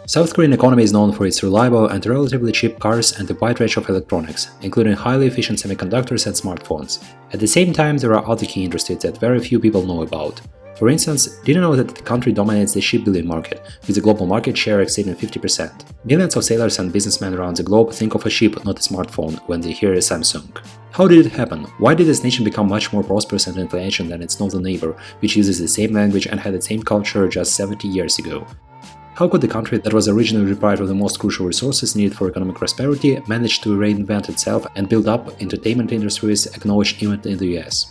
South Korean economy is known for its reliable and relatively cheap cars and a wide range of electronics, including highly efficient semiconductors and smartphones. At the same time, there are other key industries that very few people know about. For instance, did you know that the country dominates the shipbuilding market, with a global market share exceeding 50%? Millions of sailors and businessmen around the globe think of a ship, not a smartphone, when they hear Samsung. How did it happen? Why did this nation become much more prosperous and influential than its northern neighbor, which uses the same language and had the same culture just 70 years ago? How could the country that was originally deprived of the most crucial resources needed for economic prosperity manage to reinvent itself and build up entertainment industries acknowledged even in the US?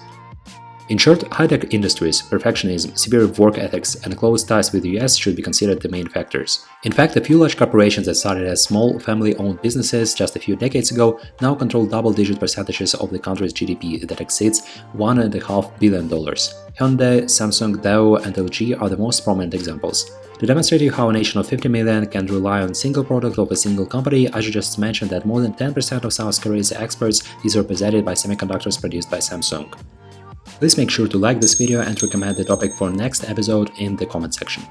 In short, high-tech industries, perfectionism, severe work ethics, and close ties with the US should be considered the main factors. In fact, a few large corporations that started as small, family-owned businesses just a few decades ago now control double-digit percentages of the country's GDP that exceeds $1.5 billion. Hyundai, Samsung, Dow, and LG are the most prominent examples. To demonstrate you how a nation of 50 million can rely on a single product of a single company, I should just mention that more than 10% of South Korea's exports is represented by semiconductors produced by Samsung. Please make sure to like this video and recommend the topic for next episode in the comment section.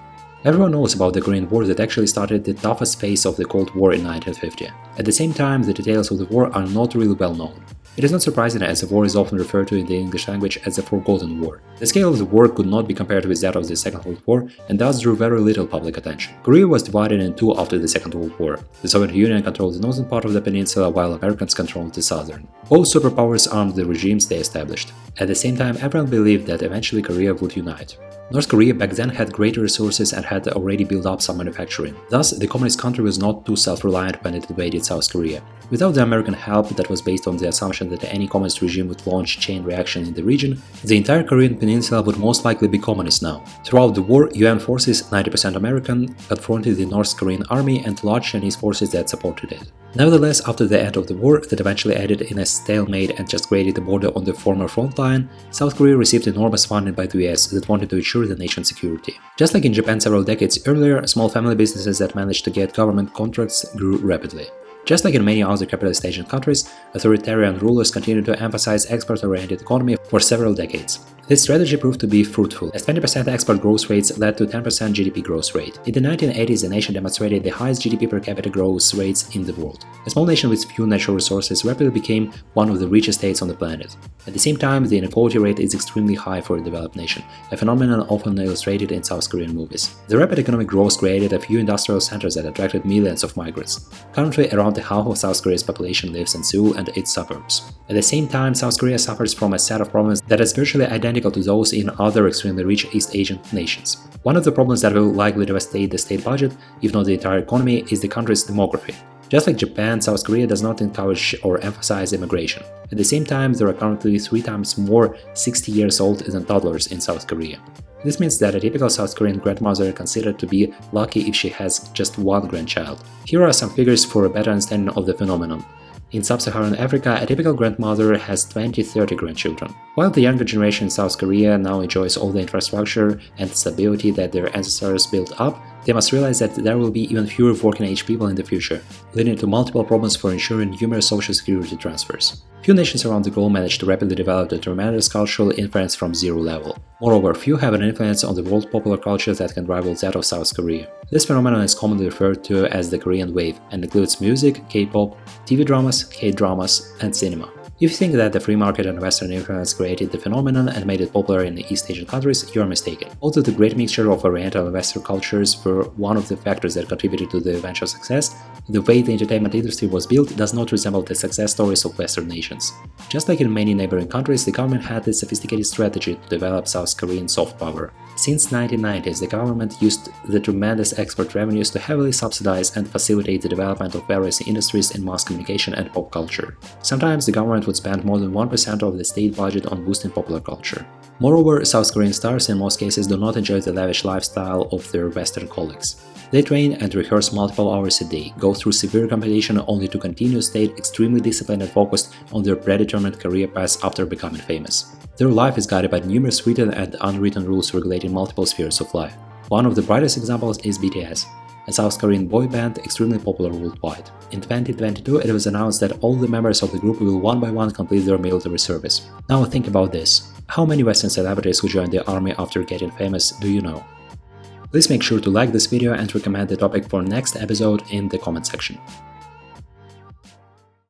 Everyone knows about the Korean War that actually started the toughest phase of the Cold War in 1950. At the same time, the details of the war are not really well known. It is not surprising as the war is often referred to in the English language as the Forgotten War. The scale of the war could not be compared with that of the Second World War and thus drew very little public attention. Korea was divided in two after the Second World War. The Soviet Union controlled the northern part of the peninsula while Americans controlled the southern. Both superpowers armed the regimes they established. At the same time, everyone believed that eventually Korea would unite. North Korea back then had greater resources and had already built up some manufacturing. Thus, the communist country was not too self-reliant when it invaded South Korea. Without the American help that was based on the assumption that any communist regime would launch a chain reaction in the region, the entire Korean peninsula would most likely be communist now. Throughout the war, UN forces, 90% American, confronted the North Korean army and large Chinese forces that supported it. Nevertheless, after the end of the war, that eventually ended in a stalemate and just created a border on the former front line, South Korea received enormous funding by the US that wanted to ensure the nation's security. Just like in Japan several decades earlier, small family businesses that managed to get government contracts grew rapidly. Just like in many other capitalist Asian countries, authoritarian rulers continued to emphasize export-oriented economy for several decades. This strategy proved to be fruitful, as 20% export growth rates led to 10% GDP growth rate. In the 1980s, the nation demonstrated the highest GDP per capita growth rates in the world. A small nation with few natural resources rapidly became one of the richest states on the planet. At the same time, the inequality rate is extremely high for a developed nation, a phenomenon often illustrated in South Korean movies. The rapid economic growth created a few industrial centers that attracted millions of migrants. Currently, around half of South Korea's population lives in Seoul and its suburbs. At the same time, South Korea suffers from a set of problems that is virtually identical to those in other extremely rich East Asian nations. One of the problems that will likely devastate the state budget, if not the entire economy, is the country's demography. Just like Japan, South Korea does not encourage or emphasize immigration. At the same time, there are currently 3 times more 60 years old than toddlers in South Korea. This means that a typical South Korean grandmother is considered to be lucky if she has just one grandchild. Here are some figures for a better understanding of the phenomenon. In sub-Saharan Africa, a typical grandmother has 20-30 grandchildren. While the younger generation in South Korea now enjoys all the infrastructure and stability that their ancestors built up, they must realize that there will be even fewer working-age people in the future, leading to multiple problems for ensuring numerous social security transfers. Few nations around the globe manage to rapidly develop a tremendous cultural influence from zero level. Moreover, few have an influence on the world popular culture that can rival that of South Korea. This phenomenon is commonly referred to as the Korean wave and includes music, K-pop, TV dramas, K-dramas, and cinema. If you think that the free market and Western influence created the phenomenon and made it popular in the East Asian countries, you are mistaken. Although the great mixture of Oriental and Western cultures were one of the factors that contributed to the eventual success, the way the entertainment industry was built does not resemble the success stories of Western nations. Just like in many neighboring countries, the government had a sophisticated strategy to develop South Korean soft power. Since 1990s, the government used the tremendous export revenues to heavily subsidize and facilitate the development of various industries in mass communication and pop culture. Sometimes the government would spend more than 1% of the state budget on boosting popular culture. Moreover, South Korean stars in most cases do not enjoy the lavish lifestyle of their Western colleagues. They train and rehearse multiple hours a day, go through severe competition only to continue to stay extremely disciplined and focused on their predetermined career paths after becoming famous. Their life is guided by numerous written and unwritten rules regulating multiple spheres of life. One of the brightest examples is BTS, a South Korean boy band extremely popular worldwide. In 2022, it was announced that all the members of the group will one by one complete their military service. Now think about this. How many Western celebrities who joined the army after getting famous do you know? Please make sure to like this video and recommend the topic for next episode in the comment section.